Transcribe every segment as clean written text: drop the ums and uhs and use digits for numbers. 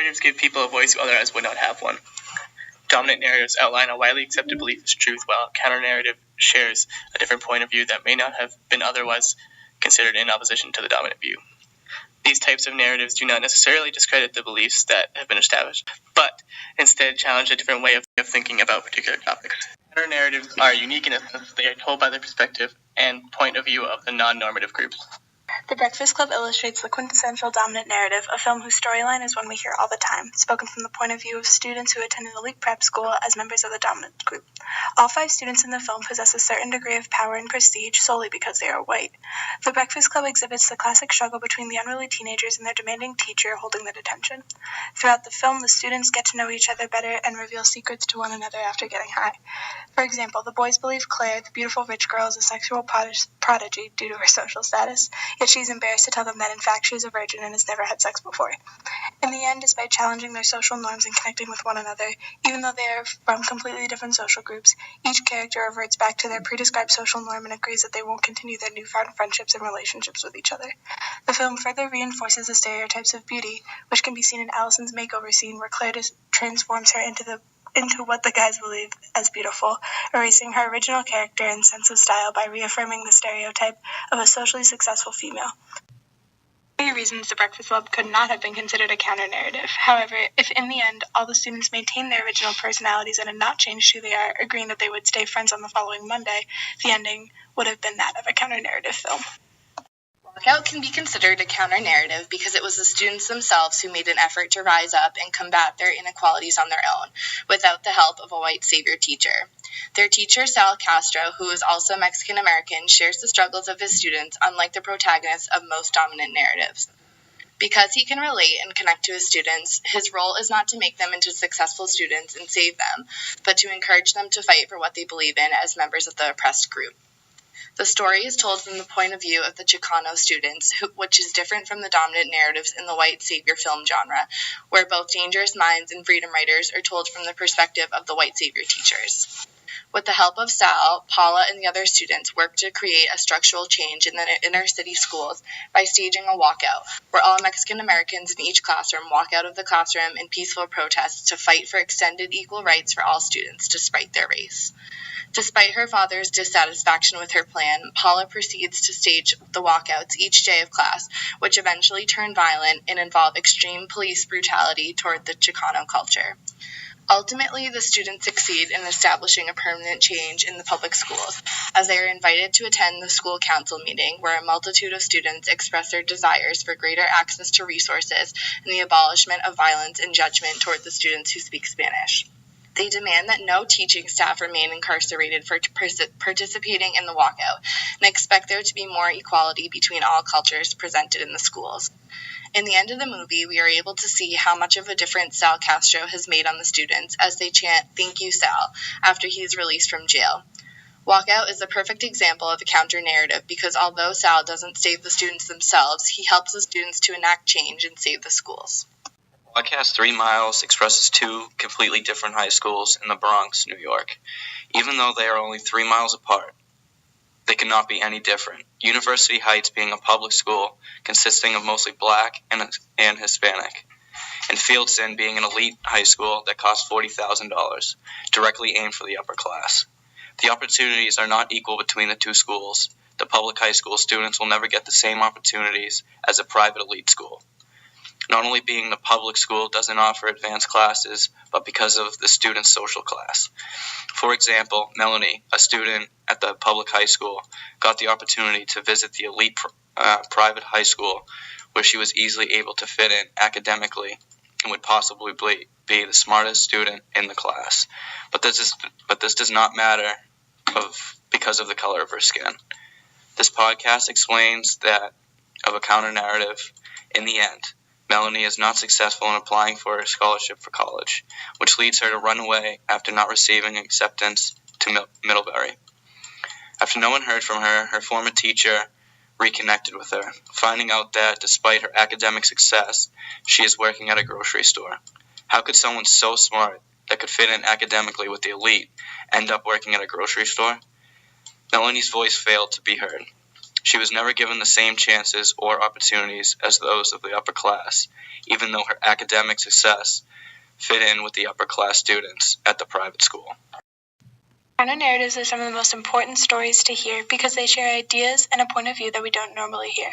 Narratives give people a voice who otherwise would not have one. Dominant narratives outline a widely accepted belief as truth, while a counter-narrative shares a different point of view that may not have been otherwise considered in opposition to the dominant view. These types of narratives do not necessarily discredit the beliefs that have been established, but instead challenge a different way of thinking about particular topics. Counter-narratives are unique in a sense that they are told by the perspective and point of view of the non-normative groups. The Breakfast Club illustrates the quintessential dominant narrative, a film whose storyline is one we hear all the time, spoken from the point of view of students who attend an elite prep school as members of the dominant group. All 5 students in the film possess a certain degree of power and prestige solely because they are white. The Breakfast Club exhibits the classic struggle between the unruly teenagers and their demanding teacher holding their detention. Throughout the film, the students get to know each other better and reveal secrets to one another after getting high. For example, the boys believe Claire, the beautiful rich girl, is a sexual prodigy due to her social status, yet she's embarrassed to tell them that in fact she is a virgin and has never had sex before. In the end, despite challenging their social norms and connecting with one another, even though they are from completely different social groups, each character reverts back to their pre-described social norm and agrees that they won't continue their newfound friendships and relationships with each other. The film further reinforces the stereotypes of beauty, which can be seen in Allison's makeover scene where Claire transforms her into what the guys believe as beautiful, erasing her original character and sense of style by reaffirming the stereotype of a socially successful female. There are reasons the Breakfast Club could not have been considered a counter-narrative. However, if in the end all the students maintained their original personalities and had not changed who they are, agreeing that they would stay friends on the following Monday, the ending would have been that of a counter-narrative film. Walkout can be considered a counter-narrative because it was the students themselves who made an effort to rise up and combat their inequalities on their own, without the help of a white savior teacher. Their teacher, Sal Castro, who is also Mexican-American, shares the struggles of his students, unlike the protagonists of most dominant narratives. Because he can relate and connect to his students, his role is not to make them into successful students and save them, but to encourage them to fight for what they believe in as members of the oppressed group. The story is told from the point of view of the Chicano students, which is different from the dominant narratives in the white savior film genre, where both Dangerous Minds and Freedom Writers are told from the perspective of the white savior teachers. With the help of Sal, Paula and the other students work to create a structural change in the inner city schools by staging a walkout, where all Mexican Americans in each classroom walk out of the classroom in peaceful protests to fight for extended equal rights for all students, despite their race. Despite her father's dissatisfaction with her plan, Paula proceeds to stage the walkouts each day of class, which eventually turn violent and involve extreme police brutality toward the Chicano culture. Ultimately, the students succeed in establishing a permanent change in the public schools, as they are invited to attend the school council meeting, where a multitude of students express their desires for greater access to resources and the abolishment of violence and judgment toward the students who speak Spanish. They demand that no teaching staff remain incarcerated for participating in the walkout, and expect there to be more equality between all cultures presented in the schools. In the end of the movie, we are able to see how much of a difference Sal Castro has made on the students as they chant, "Thank you, Sal," after he is released from jail. Walkout is the perfect example of a counter-narrative because although Sal doesn't save the students themselves, he helps the students to enact change and save the schools. Podcast 3 Miles expresses 2 completely different high schools in the Bronx, New York. Even though they are only 3 miles apart, they could not be any different. University Heights being a public school consisting of mostly black and Hispanic, and Fieldson being an elite high school that costs $40,000, directly aimed for the upper class. The opportunities are not equal between the 2 schools. The public high school students will never get the same opportunities as a private elite school. Not only being the public school doesn't offer advanced classes, but because of the student's social class. For example, Melanie, a student at the public high school, got the opportunity to visit the elite private high school, where she was easily able to fit in academically and would possibly be the smartest student in the class. But this does not matter because of the color of her skin. This podcast explains that of a counter-narrative. In the end, Melanie is not successful in applying for a scholarship for college, which leads her to run away after not receiving acceptance to Middlebury. After no one heard from her, her former teacher reconnected with her, finding out that despite her academic success, she is working at a grocery store. How could someone so smart that could fit in academically with the elite end up working at a grocery store? Melanie's voice failed to be heard. She was never given the same chances or opportunities as those of the upper class, even though her academic success fit in with the upper class students at the private school. Counter-narratives are some of the most important stories to hear because they share ideas and a point of view that we don't normally hear.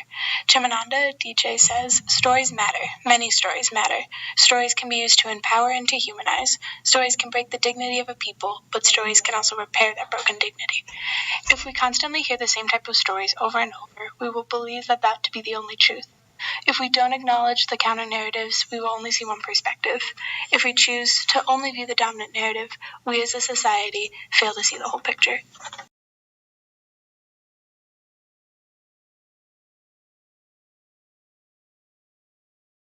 Chimananda DJ says, stories matter. Many stories matter. Stories can be used to empower and to humanize. Stories can break the dignity of a people, but stories can also repair that broken dignity. If we constantly hear the same type of stories over and over, we will believe that to be the only truth. If we don't acknowledge the counter-narratives, we will only see one perspective. If we choose to only view the dominant narrative, we as a society fail to see the whole picture.